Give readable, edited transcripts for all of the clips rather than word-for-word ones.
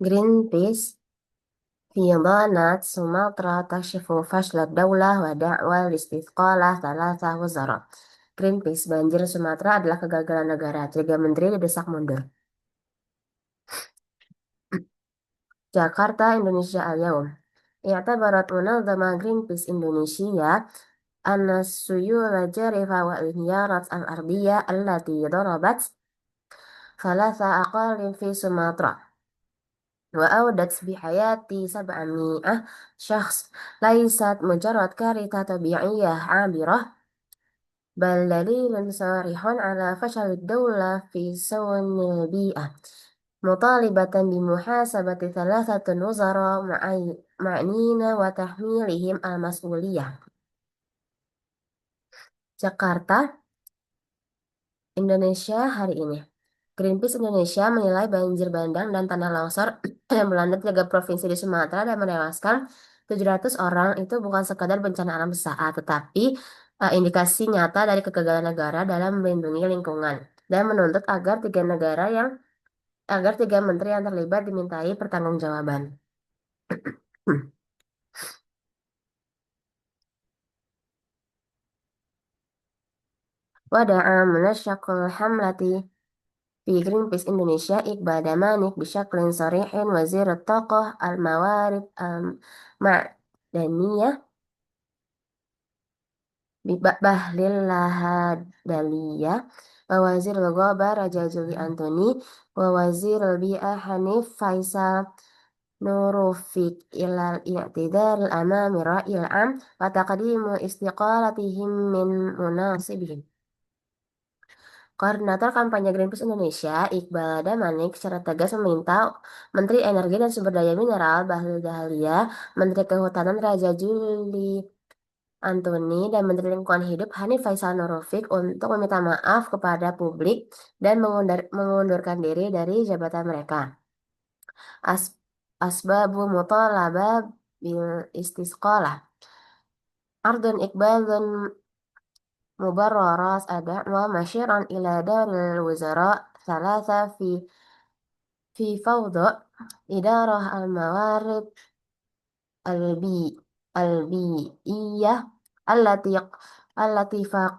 Greenpeace فيضانات سومطرة تكشف فشل الدولة ودعوى لاستثقال 3 وزراء. Greenpeace, banjir Sumatera adalah kegagalan negara. 3 menteri didesak mundur. جاكرتا إندونيسيا اليوم. اعتبرت منظمة جرينبيس إندونيسيا أن السيول الجارفة والانهيارات الأرضية التي ضربت 3 أقاليم في سومطرة وأودت بحياة 700 شخص ليست مجرد كارثة طبيعية عابرة، بل دليل صريح على فشل الدولة في صون البيئة، مطالبة بمحاسبة 3 وزراء معنين وتحميلهم المسؤولية. Jakarta, Indonesia hari ini. Greenpeace Indonesia menilai banjir bandang dan tanah longsor yang melanda 3 provinsi di Sumatera dan menewaskan 700 orang itu bukan sekadar bencana alam sesaat, tetapi indikasi nyata dari kegagalan negara dalam melindungi lingkungan dan menuntut agar 3 menteri yang terlibat dimintai pertanggungjawaban. ودعا منسق الحملة في جرينبيس إندونيسيا إقبال دمانك بشكل صريح وزير الطاقة الموارد المعدنية بهلل لاهاداليا ووزير الغابة رجا جولي أنتوني ووزير البيئة حنيف فيصل نوروفيك إلى الاعتذار أمام الرأي العام وتقديم استقالتهم من مناصبهم. Koordinator kampanye Greenpeace Indonesia, Iqbal Damanik, secara tegas meminta Menteri Energi dan Sumber Daya Mineral Bahlil Dahalia, Menteri Kehutanan Raja Juli Antoni, dan Menteri Lingkungan Hidup Hanif Faisal Nurofik untuk meminta maaf kepada publik dan mengundurkan diri dari jabatan mereka. As Asbabu mutalabah bil istisqalah. Ardun Iqbalun مبررات الدعوة مشيرا إلى دار الوزراء 3 في فوضى إدارة الموارد البي البيئية التي التي فاق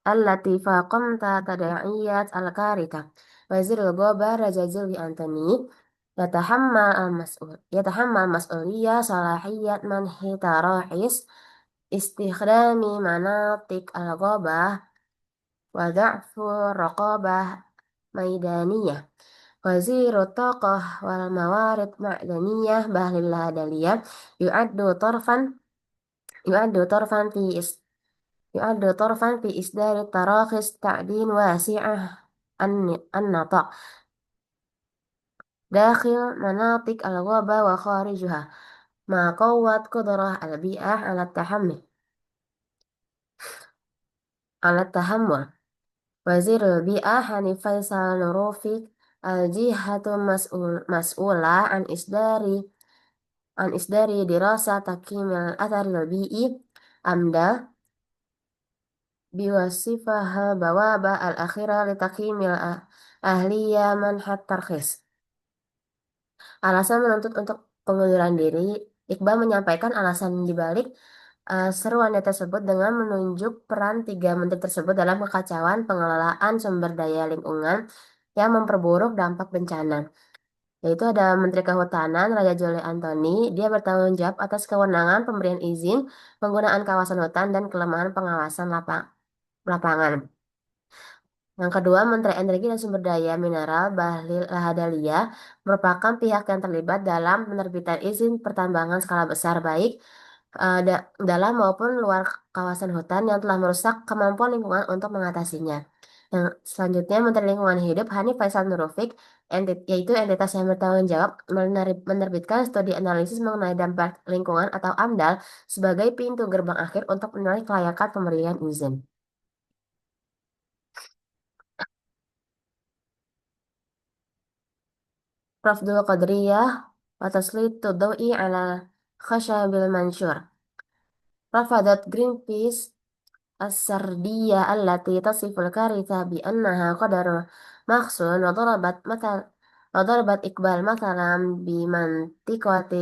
التي فاقمت تداعيات الكارثة. وزير الغابة رجا جولي أنتوني يتحمل مسؤولية صلاحية منح تراخيص استخدام مناطق الغابة وضعف الرقابة ميدانية. وزير الطاقة والموارد المعدنية بهلل الهدلية يعد طرفا في إصدار تراخيص تعدين واسعة النطاق داخل مناطق الغابة وخارجها، مع قوة قدرة البيئة على التحمل. وزير البيئة حنيف فيصل نوروفيك الجهة مسؤولة عن إصدار دراسة تقييم الأثر البيئي أمدى بوصفها البوابة الأخيرة لتقييم الأهلية منح الترخيص. Alasan menuntut untuk pengunduran diri, Iqbal menyampaikan alasan dibalik seruannya tersebut dengan menunjuk peran 3 menteri tersebut dalam kekacauan pengelolaan sumber daya lingkungan yang memperburuk dampak bencana. Yaitu ada Menteri Kehutanan Raja Jole Antoni, dia bertanggung jawab atas kewenangan pemberian izin penggunaan kawasan hutan dan kelemahan pengawasan lapangan. Yang kedua, Menteri Energi dan Sumber Daya Mineral Bahlil Lahadalia merupakan pihak yang terlibat dalam penerbitan izin pertambangan skala besar baik dalam maupun luar kawasan hutan yang telah merusak kemampuan lingkungan untuk mengatasinya. Yang selanjutnya, Menteri Lingkungan Hidup Hanif Faisal Nurufik, yaitu entitas yang bertanggung jawab menerbitkan studi analisis mengenai dampak lingkungan atau AMDAL sebagai pintu gerbang akhir untuk menilai kelayakan pemberian izin. رفض القدرية وتسليط الضوء على خشب المنشور. رفضت جرينبيس السردية التي تصف الكارثة بأنها قدر مخزون، وضربت وضربت إقبال مثلا بمنطقة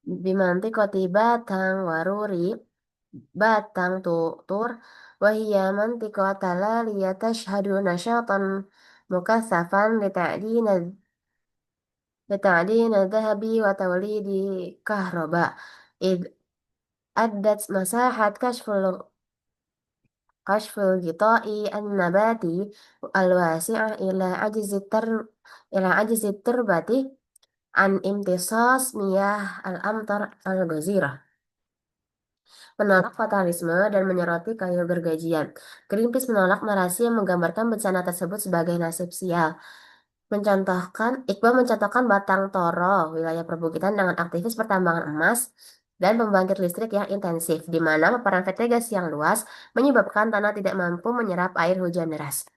بمنطقة باتang وروري باتang طور، وهي منطقة تلالية تشهد نشاطا مكثفا لتعدين الذهب وتوليد كهرباء، إذ أدت مساحة كشف الغطاء النباتي الواسع إلى عجز التربة عن امتصاص مياه الأمطار الغزيرة. Menolak fatalisme dan menyoroti kayu gergajian. Greenpeace menolak narasi yang menggambarkan bencana tersebut sebagai nasib sial. Iqbal mencontohkan Batang Toro, wilayah perbukitan dengan aktivis pertambangan emas dan pembangkit listrik yang intensif, di mana paparan vegetasi yang luas menyebabkan tanah tidak mampu menyerap air hujan deras.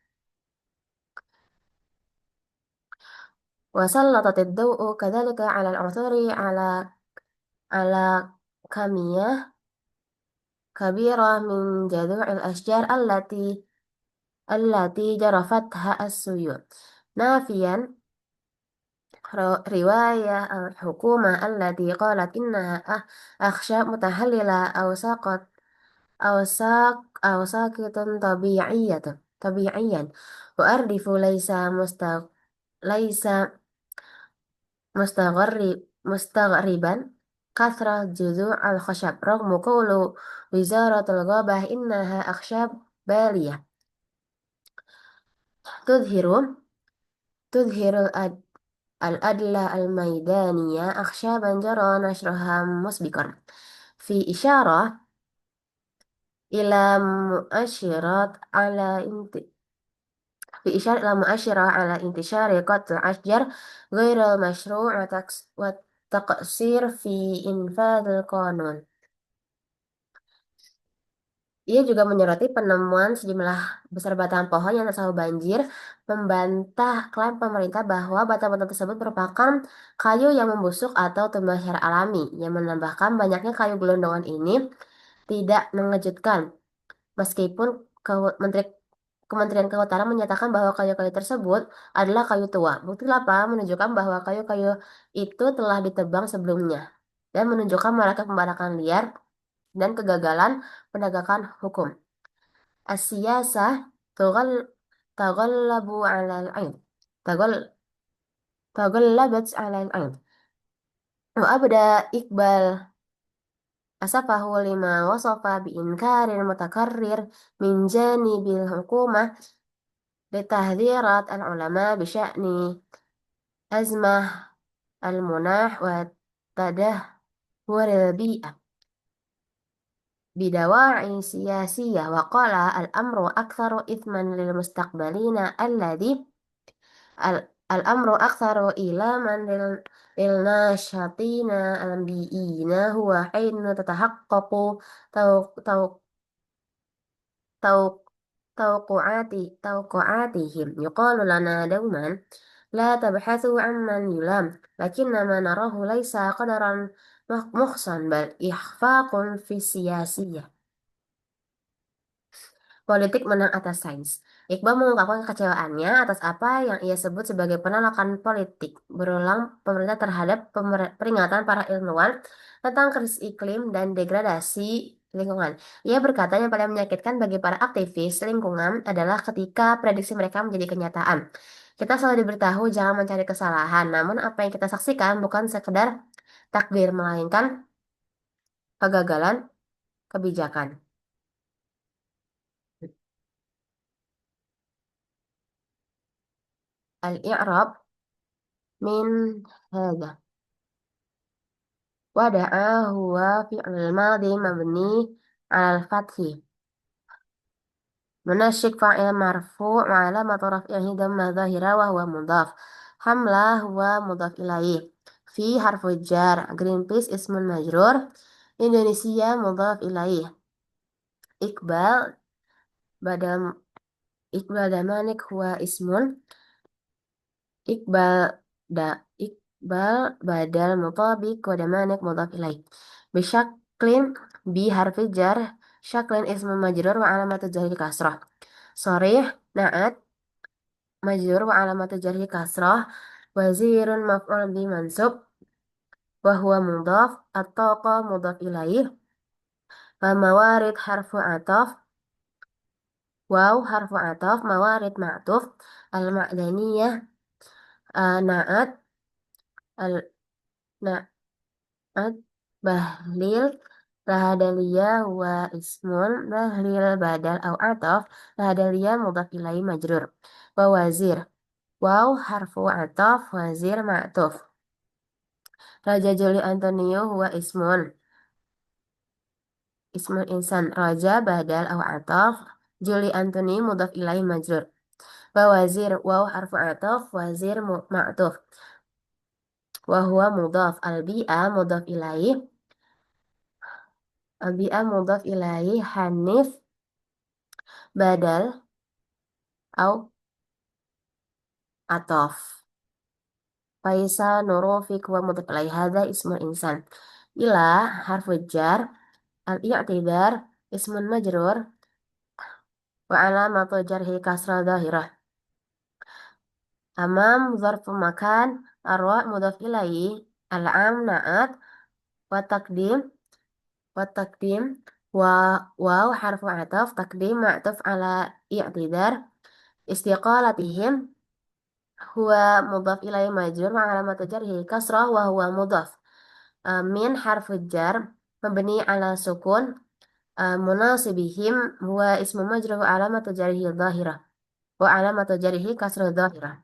وسلطت الضوء كذلك على العثور على كمية كبيرة من جذوع الأشجار التي جرفتها السيول، نافيا رواية الحكومة التي قالت إنها أخشاب متحللة أو ساقط طبيعيا، وأردف ليس مستغربا كثرة جذوع الخشب، رغم قول وزارة الغابة إنها أخشاب بالية تظهر تظهر الأدلة الميدانية، أخشابا جرى نشرها مسبقا، في إشارة إلى مؤشرات على انتشار قطع الأشجار غير المشروع والتقصير في إنفاذ القانون. Ia juga menyoroti penemuan sejumlah besar batang pohon yang tersahu banjir, membantah klaim pemerintah bahwa batang-batang tersebut merupakan kayu yang membusuk atau tumbuhan secara alami, yang menambahkan banyaknya kayu gelondongan ini tidak mengejutkan, meskipun Menteri Kementerian Kehutanan menyatakan bahwa kayu-kayu tersebut adalah kayu tua. Bukti lapangan menunjukkan bahwa kayu-kayu itu telah ditebang sebelumnya dan menunjukkan maraknya pembakaran liar dan kegagalan penegakan hukum. السياسة تغل... تغلب على العين تغل... تغلبت على العين. وأبدى إقبال أسفه لما وصف بإنكار متكرر من جانب الحكومة لتحذيرات العلماء بشأن أزمة المناخ وتدهور البيئة بدواعي سياسية، وقال الأمر أكثر إثما للمستقبلين الأمر أكثر إيلاما للناشطين البيئيين، هو حين تتحقق تو- تو- تو- توقعاتهم. يقال لنا دوما لا تبحثوا عمن يلام، لكنما نراه ليس قدرا مخصا بل إخفاق في السياسية. Politik menang atas sains. Iqbal mengungkapkan kekecewaannya atas apa yang ia sebut sebagai penolakan politik berulang pemerintah terhadap peringatan para ilmuwan tentang krisis iklim dan degradasi lingkungan. Ia berkata yang paling menyakitkan bagi para aktivis lingkungan adalah ketika prediksi mereka menjadi kenyataan. Kita selalu diberitahu jangan mencari kesalahan, namun apa yang kita saksikan bukan sekedar takdir, melainkan kegagalan kebijakan. Al-i'rab min هذا ودعا هو فعل الماضي مبني على الفتح، منشك فاعل مرفوع وعلامة رفعه ضمة ظاهرة وهو مضاف، حملة هو مضاف إليه، في حرف الجر، جرين بيس اسم مجرور، إندونيسيا مضاف إليه، إقبال بدل إقبال دمانك هو اسم، إقبال إقبال بدل مطابق ودمانك مضاف إليه، بشكل بحرف الجر، شكل اسم مجرور وعلامة جره كسرة، صريح نعت مجرور وعلامة جره كسرة، Wazirun maf'ul bi mansub wa huwa mudhaf at-taqa mudhaf ilaih wa mawarid harfu ataf waw harfu ataf mawarid ma'tuf al-ma'daniyah na'at al-na'at bahlil lahadaliyah wa ismun bahlil badal au ataf lahadaliyah mudhaf ilaih majrur wa wazir waw harfu ataf wazir ma'tuf Raja Juli Antonio huwa ismun insan Raja badal au ataf Juli Antoni mudhaf ilaih majrur wa wazir waw harfu ataf wazir ma'tuf wa huwa mudhaf al-bi'a mudhaf ilaih al-bi'a mudhaf ilaih hanif badal au ataf Faisa Nurufik wa mudhaf ilaih hadza ismun insan ila harfu jar al-i'tidar ismun majrur wa alamatu jarhi kasra dhahirah amam zarfu makan arwa mudhaf ilaih al-am na'at wa taqdim wa taqdim wa waw harfu ataf taqdim ma'tuf ala i'tidar istiqalatihim huwa mudhaf ilaih majrur wa alamatu jarhi kasrah wa huwa mudhaf min harfu jar mabni ala sukun munasibihim huwa ismu majrur wa alamatu jarhi dhahirah wa alamatu jarhi kasrah dhahirah.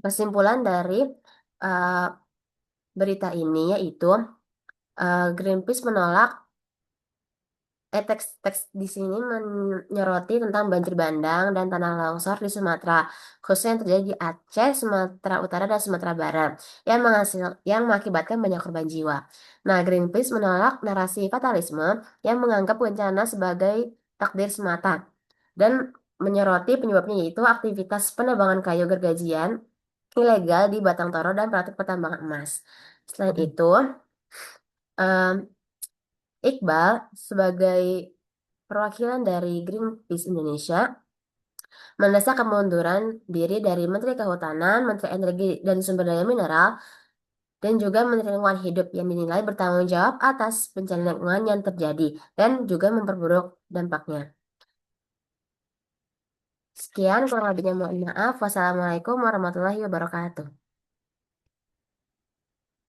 Kesimpulan dari uh, berita ini yaitu Greenpeace menolak teks-teks di sini menyoroti tentang banjir bandang dan tanah longsor di Sumatera, khususnya yang terjadi di Aceh, Sumatera Utara, dan Sumatera Barat, yang mengakibatkan banyak korban jiwa. Nah, Greenpeace menolak narasi fatalisme yang menganggap bencana sebagai takdir semata dan menyoroti penyebabnya yaitu aktivitas penebangan kayu gergajian ilegal di Batang Toru dan praktik pertambangan emas. Selain itu, em, Iqbal sebagai perwakilan dari Greenpeace Indonesia mendesak kemunduran diri dari Menteri Kehutanan, Menteri Energi dan Sumber Daya Mineral, dan juga Menteri Lingkungan Hidup yang dinilai bertanggung jawab atas bencana lingkungan yang terjadi dan juga memperburuk dampaknya. Sekian, kurang lebihnya mohon maaf. Wassalamualaikum warahmatullahi wabarakatuh.